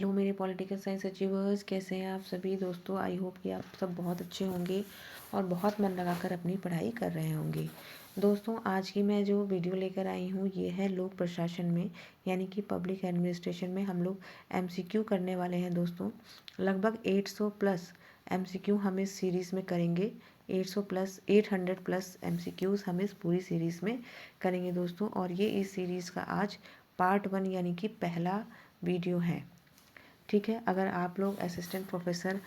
Hello मेरे political science achievers, कैसे हैं आप सभी दोस्तों। आई होप कि आप सब बहुत अच्छे होंगे और बहुत मन लगाकर अपनी पढ़ाई कर रहे होंगे। दोस्तों, आज की मैं जो वीडियो लेकर आई हूँ ये है लोक प्रशासन में, यानी कि पब्लिक एडमिनिस्ट्रेशन में हम लोग एमसीक्यू करने वाले हैं दोस्तों। लगभग 800 प्लस एमसीक्यू हम इस सीरीज़ में करेंगे। 800 प्लस एमसीक्यूज़ हम इस पूरी सीरीज़ में करेंगे दोस्तों। और ये इस सीरीज़ का आज पार्ट 1 यानी कि पहला वीडियो है। ठीक है, अगर आप लोग असिस्टेंट प्रोफेसर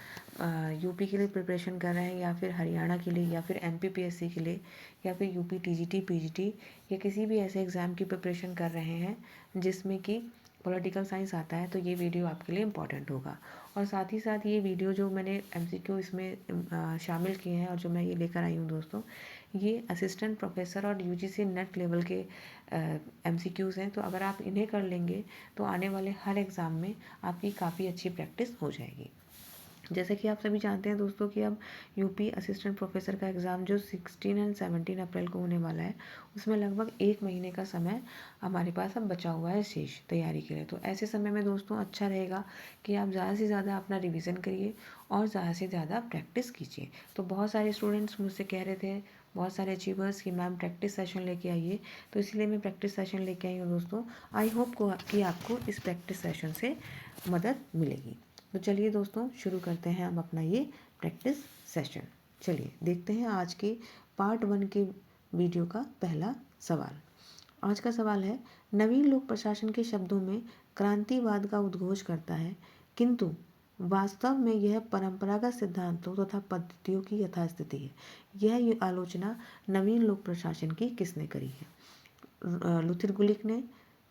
यूपी के लिए प्रिपरेशन कर रहे हैं, या फिर हरियाणा के लिए, या फिर एमपीपीएससी के लिए, या फिर यूपी टीजीटी पीजीटी, या किसी भी ऐसे एग्ज़ाम की प्रिपरेशन कर रहे हैं जिसमें कि पॉलिटिकल साइंस आता है, तो ये वीडियो आपके लिए इम्पॉर्टेंट होगा। और साथ ही साथ ये वीडियो जो मैंने एमसीक्यू इसमें शामिल किए हैं और जो मैं ये लेकर आई हूँ दोस्तों, ये असिस्टेंट प्रोफेसर और यूजीसी नेट लेवल के एमसीक्यूज़ हैं। तो अगर आप इन्हें कर लेंगे तो आने वाले हर एग्ज़ाम में आपकी काफ़ी अच्छी प्रैक्टिस हो जाएगी। जैसे कि आप सभी जानते हैं दोस्तों कि अब यूपी असिस्टेंट प्रोफेसर का एग्ज़ाम जो 16 एंड 17 अप्रैल को होने वाला है, उसमें लगभग 1 महीने का समय हमारे पास अब बचा हुआ है शेष तैयारी के लिए। तो ऐसे समय में दोस्तों अच्छा रहेगा कि आप ज़्यादा से ज़्यादा अपना रिवीजन करिए और ज़्यादा से ज़्यादा प्रैक्टिस कीजिए। तो बहुत सारे स्टूडेंट्स मुझसे कह रहे थे, बहुत सारे अचीवर्स, कि मैम प्रैक्टिस सेशन लेके आइए, तो इसलिए मैं प्रैक्टिस सेशन लेके आई हूँ दोस्तों। आई होप कि आपको इस प्रैक्टिस सेशन से मदद मिलेगी। तो चलिए दोस्तों, शुरू करते हैं हम अपना ये प्रैक्टिस सेशन। चलिए देखते हैं आज के पार्ट 1 के वीडियो का पहला सवाल। आज का सवाल है, नवीन लोक प्रशासन के शब्दों में क्रांतिवाद का उद्घोष करता है, किंतु वास्तव में यह परंपरागत सिद्धांतों तथा पद्धतियों की यथास्थिति है। यह आलोचना नवीन लोक प्रशासन की किसने करी है? लुथिर गुलिक ने,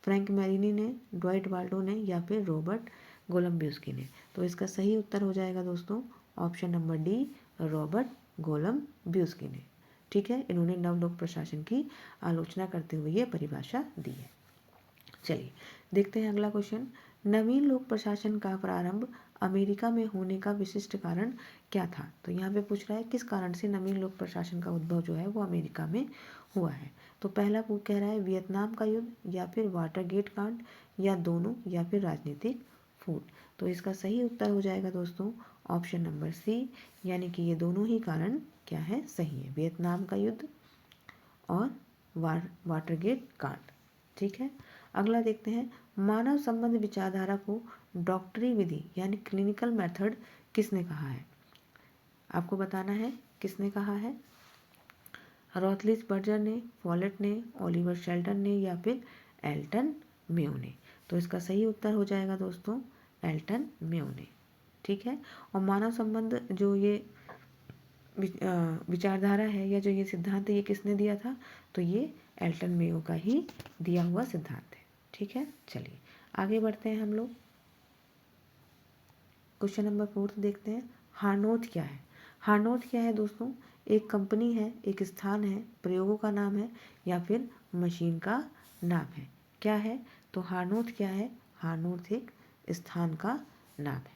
फ्रैंक मैरिनी ने, ड्वाइट वाल्डो ने, या फिर रॉबर्ट गोलम्ब्यूस्की ने। तो इसका सही उत्तर हो जाएगा दोस्तों ऑप्शन नंबर डी, रॉबर्ट गोलम्ब्यूस्की ने। ठीक है, इन्होंने नवलोक प्रशासन की आलोचना करते हुए ये परिभाषा दी है। चलिए देखते हैं अगला क्वेश्चन। नवीन लोक प्रशासन का प्रारंभ अमेरिका में होने का विशिष्ट कारण क्या था? तो यहाँ पे पूछ रहा है किस कारण से नवीन लोक प्रशासन का उद्भव जो है वो अमेरिका में हुआ है। तो पहला वो कह रहा है वियतनाम का युद्ध, या फिर वाटरगेट कांड, या दोनों, या फिर राजनीतिक फूट। तो इसका सही उत्तर हो जाएगा दोस्तों ऑप्शन नंबर सी, यानी कि ये दोनों ही कारण क्या है, सही है, वियतनाम का युद्ध और वाटरगेट कांड। ठीक है, अगला देखते हैं, मानव संबंध विचारधारा को डॉक्टरी विधि यानी क्लिनिकल मेथड किसने कहा है? आपको बताना है किसने कहा है। रॉथलिज बर्जर ने, फॉलेट ने, ओलिवर शेल्टन ने, या फिर एल्टन मेयो ने। तो इसका सही उत्तर हो जाएगा दोस्तों एल्टन मेयो ने। ठीक है, और मानव संबंध जो ये विचारधारा है, या जो ये सिद्धांत है, ये किसने दिया था? तो ये एल्टन मेयो का ही दिया हुआ सिद्धांत है। ठीक है, चलिए आगे बढ़ते हैं हम लोग। क्वेश्चन नंबर 4 देखते हैं, हार्नोथ क्या है? हार्नोथ क्या है दोस्तों? एक कंपनी है, एक स्थान है, प्रयोगों का नाम है, या फिर मशीन का नाम है? क्या है? तो हार्नोथ क्या है? हार्नोथ एक स्थान का नाम है।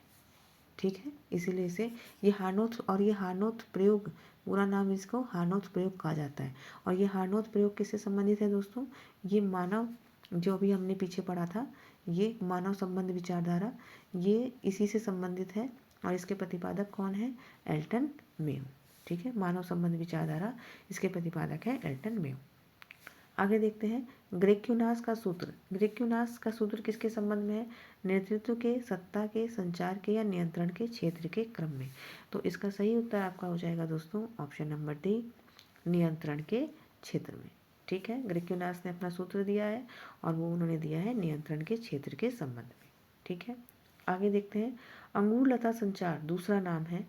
ठीक है, इसीलिए इसे ये हार्नोथ, और ये हार्नोथ प्रयोग, पूरा नाम इसको हार्नोथ प्रयोग कहा जाता है। और ये हार्नोथ प्रयोग किससे संबंधित है दोस्तों? ये मानव, जो भी हमने पीछे पढ़ा था, ये मानव संबंध विचारधारा, ये इसी से संबंधित है। और इसके प्रतिपादक कौन है? Elton Mayo. ठीक है, मानव संबंध विचारधारा, इसके प्रतिपादक है एल्टन मेयो। आगे देखते हैं, ग्रेक्यूनास का सूत्र। ग्रेक्यूनास का सूत्र किसके संबंध में है? नेतृत्व के, सत्ता के, संचार के, या नियंत्रण के क्षेत्र के क्रम में। तो इसका सही उत्तर आपका हो जाएगा दोस्तों ऑप्शन नंबर डी, नियंत्रण के क्षेत्र में। ठीक है, ग्रेक्यूनास ने अपना सूत्र दिया है और वो उन्होंने दिया है नियंत्रण के क्षेत्र के संबंध में। ठीक है, आगे देखते हैं, अंगूर लता संचार दूसरा नाम है।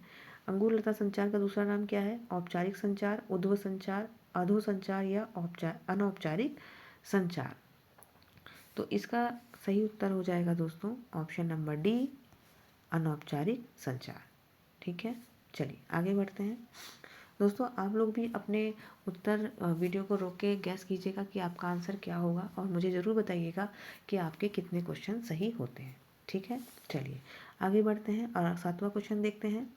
अंगूर लता संचार का दूसरा नाम क्या है? औपचारिक संचार, उद्भव संचार, अधो संचार, या अनौपचारिक संचार। तो इसका सही उत्तर हो जाएगा दोस्तों ऑप्शन नंबर डी, अनौपचारिक संचार। ठीक है, चलिए आगे बढ़ते हैं। दोस्तों, आप लोग भी अपने उत्तर वीडियो को रोक के गैस कीजिएगा कि आपका आंसर क्या होगा, और मुझे ज़रूर बताइएगा कि आपके कितने क्वेश्चन सही होते हैं। ठीक है, चलिए आगे बढ़ते हैं और 7वां क्वेश्चन देखते हैं,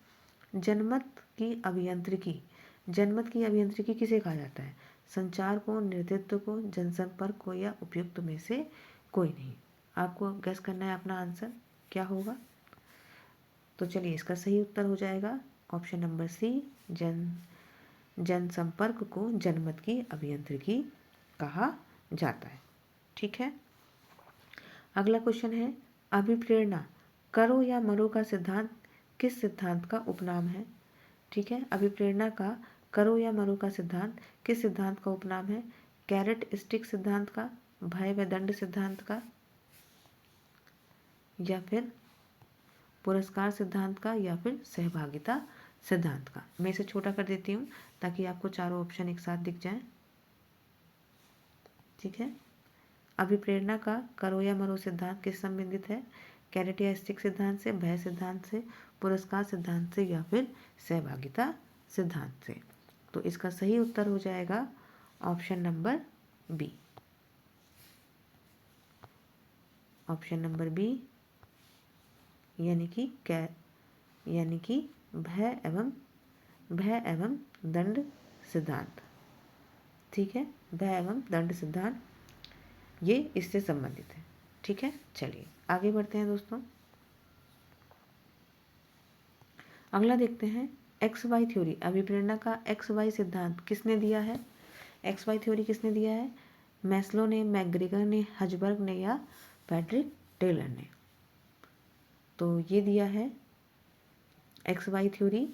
जनमत की अभियांत्रिकी। जनमत की अभियांत्रिकी किसे कहा जाता है? संचार को, नेतृत्व को, जनसंपर्क को, या उपयुक्त में से कोई नहीं। आपको गैस करना है अपना आंसर। क्या होगा? तो चलिए इसका सही उत्तर हो जाएगा ऑप्शन नंबर सी, जनसंपर्क को जनमत की अभियांत्रिकी कहा जाता है। ठीक है। अगला क्वेश्चन है, अभिप्रेरणा करो या मरो का सिद्धांत किस सिद्धांत का उपनाम है? ठीक है, अभिप्रेरणा का करो या मरो का सिद्धांत किस सिद्धांत का उपनाम है? कैरेट स्टिक सिद्धांत का, भय व दंड सिद्धांत का, या फिर पुरस्कार सिद्धांत का, या फिर सहभागिता सिद्धांत का? मैं इसे छोटा कर देती हूँ ताकि आपको चारों ऑप्शन एक साथ दिख जाएं। ठीक है, अभिप्रेरणा का करो या मरो सिद्धांत किस संबंधित है? कैरेट या स्टिक सिद्धांत से, भय सिद्धांत से, पुरस्कार सिद्धांत से, या फिर सहभागिता सिद्धांत से? तो इसका सही उत्तर हो जाएगा option number B. Option number B यानी कि भय एवं दंड सिद्धांत। ठीक है, भय एवं दंड सिद्धांत ये इससे संबंधित है। ठीक है, चलिए आगे बढ़ते हैं दोस्तों। अगला देखते हैं, एक्स वाई थ्योरी, अभिप्रेरणा का एक्स वाई सिद्धांत किसने दिया है? एक्स वाई थ्योरी किसने दिया है? मैस्लो ने, मैकग्रेगर ने, हजबर्ग ने, या पैट्रिक टेलर ने? तो ये दिया है एक्स वाई थ्योरी।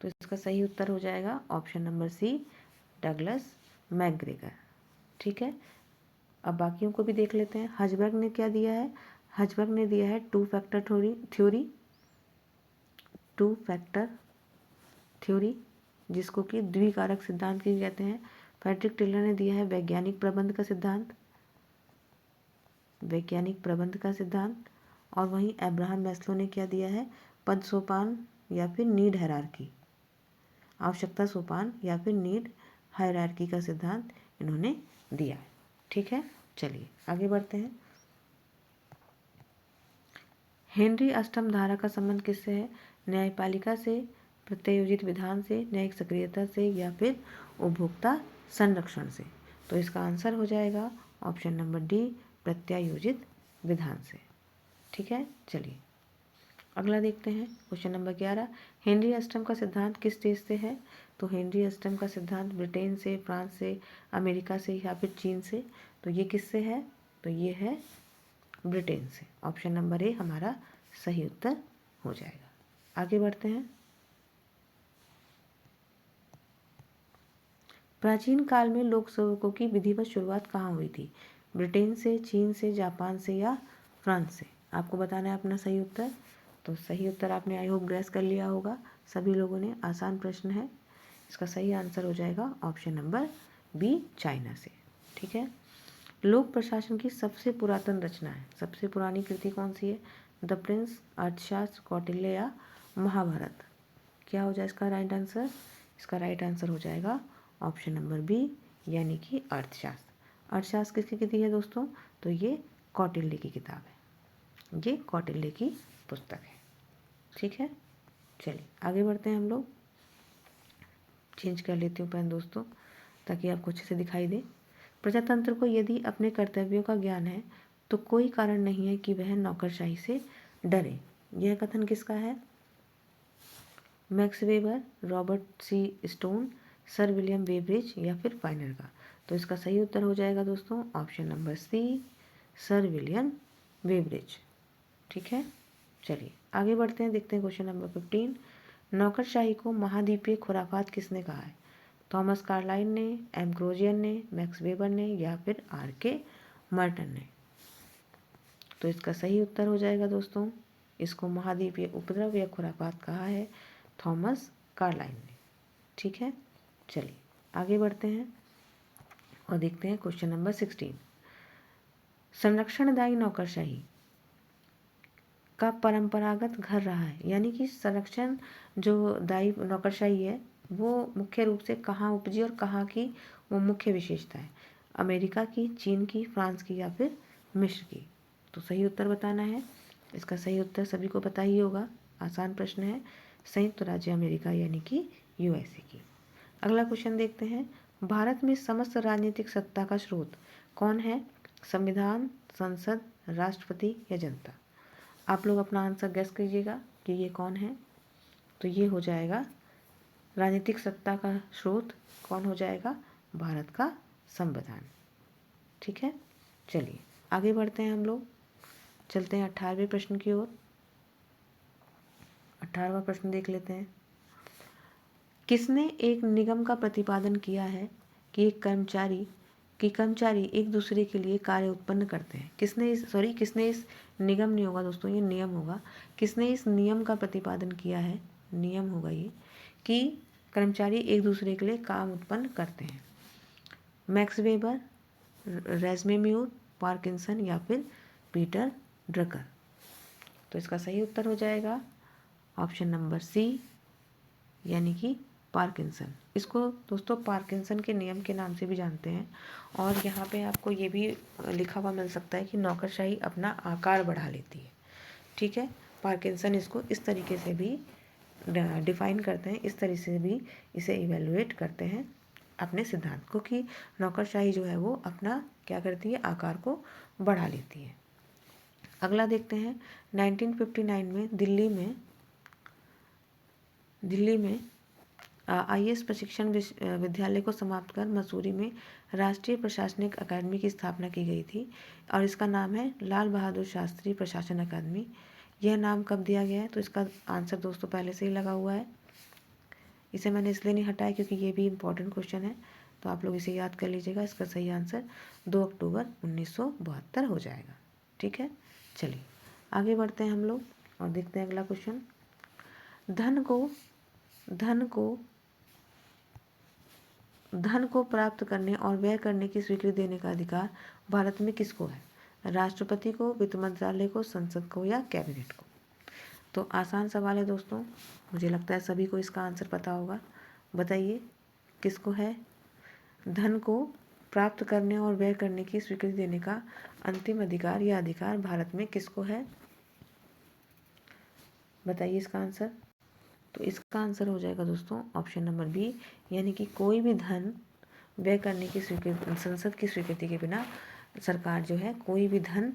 तो इसका सही उत्तर हो जाएगा option number C, Douglas McGregor. ठीक है, अब बाकियों को भी देख लेते हैं। हजबर्ग ने क्या दिया है? हजबर्ग ने दिया है टू फैक्टर थ्योरी, जिसको कि द्विकारक सिद्धांत की कहते हैं। पैट्रिक टेलर ने दिया है वैज्ञानिक प्रबंध का सिद्धांत। और वहीं अब्राहम मैस्लो ने क्या दिया है? पद सोपान या फिर नीड हायरार्की, आवश्यकता सोपान या फिर नीड हायरार्की का सिद्धांत इन्होंने दिया है। ठीक है, चलिए आगे बढ़ते हैं। हेनरी अष्टम धारा का संबंध किससे है? न्यायपालिका से, प्रत्यायोजित विधान से, न्यायिक सक्रियता से, या फिर उपभोक्ता संरक्षण से? तो इसका आंसर हो जाएगा ऑप्शन नंबर डी, प्रत्यायोजित विधान से। ठीक है, चलिए अगला देखते हैं क्वेश्चन नंबर 11। हेनरी अष्टम का सिद्धांत किस देश से है? तो हेनरी अष्टम का सिद्धांत ब्रिटेन से, फ्रांस से, अमेरिका से, या फिर चीन से? तो ये किससे है? तो ये है ब्रिटेन से। ऑप्शन नंबर ए हमारा सही उत्तर हो जाएगा। आगे बढ़ते हैं। प्राचीन काल में लोक सेवकों की विधिवत शुरुआत कहाँ हुई थी? ब्रिटेन से, चीन से, जापान से, या फ्रांस से? आपको बताना है अपना सही उत्तर। तो सही उत्तर आपने आई होप गैस कर लिया होगा सभी लोगों ने। आसान प्रश्न है, इसका सही आंसर हो जाएगा ऑप्शन नंबर बी, चाइना से। ठीक है, लोक प्रशासन की सबसे पुरातन रचना है, सबसे पुरानी कृति कौन सी है? द प्रिंस, अर्थशास्त्र, कौटिल्य, या महाभारत? क्या हो जाए इसका राइट आंसर? इसका राइट आंसर हो जाएगा ऑप्शन नंबर बी, यानी कि अर्थशास्त्र। अर्थशास्त्र किसकी कृति है दोस्तों? तो ये कौटिल्य की किताब है, ये कौटिल्य की पुस्तक है। ठीक है, चलिए आगे बढ़ते हैं हम लोग। चेंज कर लेती हूँ पेन दोस्तों ताकि आपको अच्छे से दिखाई दे। प्रजातंत्र को यदि अपने कर्तव्यों का ज्ञान है तो कोई कारण नहीं है कि वह नौकरशाही से डरे। यह कथन किसका है? मैक्स वेबर, रॉबर्ट सी स्टोन, सर विलियम वेब्रिज, या फिर फाइनर का? तो इसका सही उत्तर हो जाएगा दोस्तों option number C, sir William वेब्रिज। ठीक है, चलिए आगे बढ़ते हैं। देखते हैं क्वेश्चन नंबर 15। नौकरशाही को महाद्वीपीय खुराफात किसने कहा है? थॉमस कार्लाइन ने, एम्ब्रोजियन ने, मैक्स वेबर ने, या फिर R.K. मर्टन ने? तो इसका सही उत्तर हो जाएगा दोस्तों, इसको महाद्वीपीय उपद्रव या खुराफात कहा है थॉमस कार्लाइन ने। ठीक है, चलिए आगे बढ़ते हैं और देखते हैं क्वेश्चन नंबर 16। संरक्षणदायी नौकरशाही का परंपरागत घर रहा है, यानी कि संरक्षण जो दायी नौकरशाही है वो मुख्य रूप से कहाँ उपजी और कहाँ की वो मुख्य विशेषता है? अमेरिका की, चीन की, फ्रांस की, या फिर मिस्र की? तो सही उत्तर बताना है। इसका सही उत्तर सभी को पता ही होगा, आसान प्रश्न है, संयुक्त राज्य अमेरिका यानी कि USA की। अगला क्वेश्चन देखते हैं। भारत में समस्त राजनीतिक सत्ता का स्रोत कौन है? संविधान, संसद, राष्ट्रपति या जनता। आप लोग अपना आंसर गेस कीजिएगा कि ये कौन है। तो ये हो जाएगा राजनीतिक सत्ता का स्रोत कौन हो जाएगा, भारत का संविधान। ठीक है, चलिए आगे बढ़ते हैं हम लोग, चलते हैं 18वें प्रश्न की ओर। 18वां प्रश्न देख लेते हैं। किसने एक निगम का प्रतिपादन किया है कि कर्मचारी एक दूसरे के लिए कार्य उत्पन्न करते हैं। किसने इस निगम नहीं होगा दोस्तों, ये नियम होगा। किसने इस नियम का प्रतिपादन किया है, नियम होगा ये, कि कर्मचारी एक दूसरे के लिए काम उत्पन्न करते हैं। मैक्स वेबर, रेज़्मेम्यूर, पार्किंसन या फिर पीटर ड्रकर। तो इसका सही उत्तर हो जाएगा ऑप्शन नंबर सी, यानी कि पार्किंसन। इसको दोस्तों पार्किंसन के नियम के नाम से भी जानते हैं। और यहाँ पे आपको ये भी लिखा हुआ मिल सकता है कि नौकरशाही अपना आकार बढ़ा लेती है। ठीक है, पार्किंसन इसको इस तरीके से भी डिफाइन करते हैं, इस तरीके से भी इसे इवेलुएट करते हैं अपने सिद्धांत को, कि नौकरशाही जो है वो अपना क्या करती है, आकार को बढ़ा लेती है। अगला देखते हैं। 1959 में दिल्ली में IAS प्रशिक्षण विद्यालय को समाप्त कर मसूरी में राष्ट्रीय प्रशासनिक अकादमी की स्थापना की गई थी और इसका नाम है लाल बहादुर शास्त्री प्रशासन अकादमी। यह नाम कब दिया गया है, तो इसका आंसर दोस्तों पहले से ही लगा हुआ है। इसे मैंने इसलिए नहीं हटाया क्योंकि ये भी इम्पोर्टेंट क्वेश्चन है, तो आप लोग इसे याद कर लीजिएगा। इसका सही आंसर 2 अक्टूबर 1972 हो जाएगा। ठीक है, चलिए आगे बढ़ते हैं हम लोग और देखते हैं अगला क्वेश्चन। धन को प्राप्त करने और व्यय करने की स्वीकृति देने का अधिकार भारत में किसको है, राष्ट्रपति को, वित्त मंत्रालय को, संसद को या कैबिनेट को। तो आसान सवाल है दोस्तों, मुझे लगता है सभी को इसका आंसर पता होगा। बताइए किसको है धन को प्राप्त करने और व्यय करने की स्वीकृति देने का अंतिम अधिकार या अधिकार भारत में किसको है, बताइए इसका आंसर। तो इसका आंसर हो जाएगा दोस्तों ऑप्शन नंबर बी, यानी कि कोई भी धन व्यय करने की स्वीकृति, संसद की स्वीकृति के बिना सरकार जो है कोई भी धन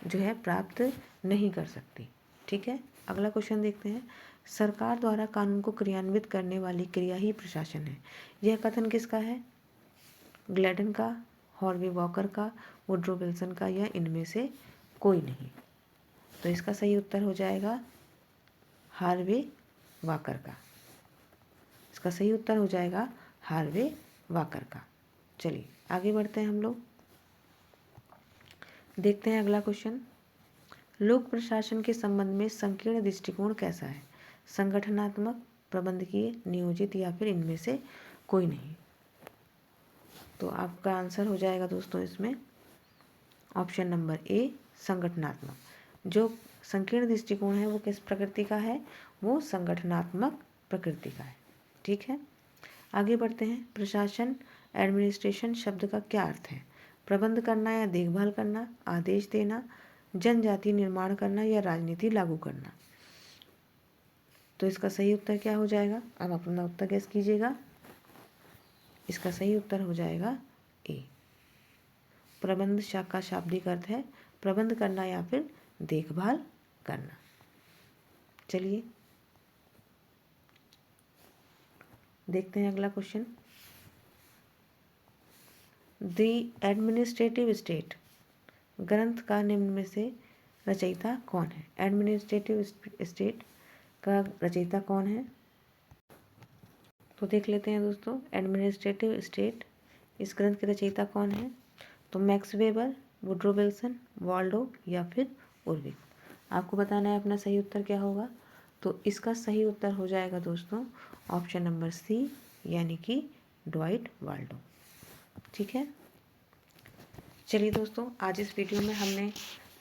जो है प्राप्त नहीं कर सकती। ठीक है, अगला क्वेश्चन देखते हैं। सरकार द्वारा कानून को क्रियान्वित करने वाली क्रिया ही प्रशासन है। यह कथन किसका है, ग्लैडन का, हॉर्वे वॉकर का, वुड्रो विल्सन का या इनमें से कोई नहीं। तो इसका सही उत्तर हो जाएगा हार्वे वाकर का। इसका सही उत्तर हो जाएगा हार्वे वाकर का। चलिए आगे बढ़ते हैं हम लोग, देखते हैं अगला क्वेश्चन। लोक प्रशासन के संबंध में संकीर्ण दृष्टिकोण कैसा है, संगठनात्मक, प्रबंधकीय, नियोजित या फिर इनमें से कोई नहीं। तो आपका आंसर हो जाएगा दोस्तों इसमें ऑप्शन नंबर ए, संगठनात्मक। जो संकीर्ण दृष्टिकोण है वो किस प्रकृति का है, वो संगठनात्मक प्रकृति का है। ठीक है, आगे बढ़ते हैं। प्रशासन, एडमिनिस्ट्रेशन शब्द का क्या अर्थ है, प्रबंध करना या देखभाल करना, आदेश देना, जनजाति निर्माण करना या राजनीति लागू करना। तो इसका सही उत्तर क्या हो जाएगा, अब अपना उत्तर गैस कीजिएगा। इसका सही उत्तर हो जाएगा ए, प्रबंध का शाब्दिक अर्थ है प्रबंध करना या फिर देखभाल करना। चलिए देखते हैं अगला क्वेश्चन। द एडमिनिस्ट्रेटिव स्टेट ग्रंथ का निम्न में से रचयिता कौन है। एडमिनिस्ट्रेटिव स्टेट का रचयिता कौन है, तो देख लेते हैं दोस्तों। एडमिनिस्ट्रेटिव स्टेट इस ग्रंथ के रचयिता कौन है, तो max weber, Woodrow Wilson, Waldo या फिर उर्विक। आपको बताना है अपना सही उत्तर क्या होगा। तो इसका सही उत्तर हो जाएगा दोस्तों ऑप्शन नंबर सी, यानी कि ड्वाइट वाल्डो। ठीक है, चलिए दोस्तों आज इस वीडियो में हमने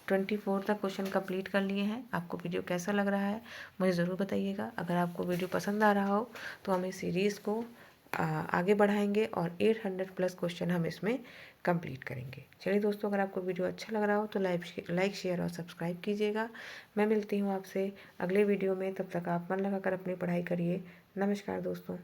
24 तक क्वेश्चन कंप्लीट कर लिए हैं। आपको वीडियो कैसा लग रहा है मुझे ज़रूर बताइएगा। अगर आपको वीडियो पसंद आ रहा हो तो हम इस सीरीज़ को आगे बढ़ाएंगे और 800 प्लस क्वेश्चन हम इसमें कंप्लीट करेंगे। चलिए दोस्तों, अगर आपको वीडियो अच्छा लग रहा हो तो लाइक शेयर और सब्सक्राइब कीजिएगा। मैं मिलती हूँ आपसे अगले वीडियो में, तब तक आप मन लगाकर अपनी पढ़ाई करिए। नमस्कार दोस्तों।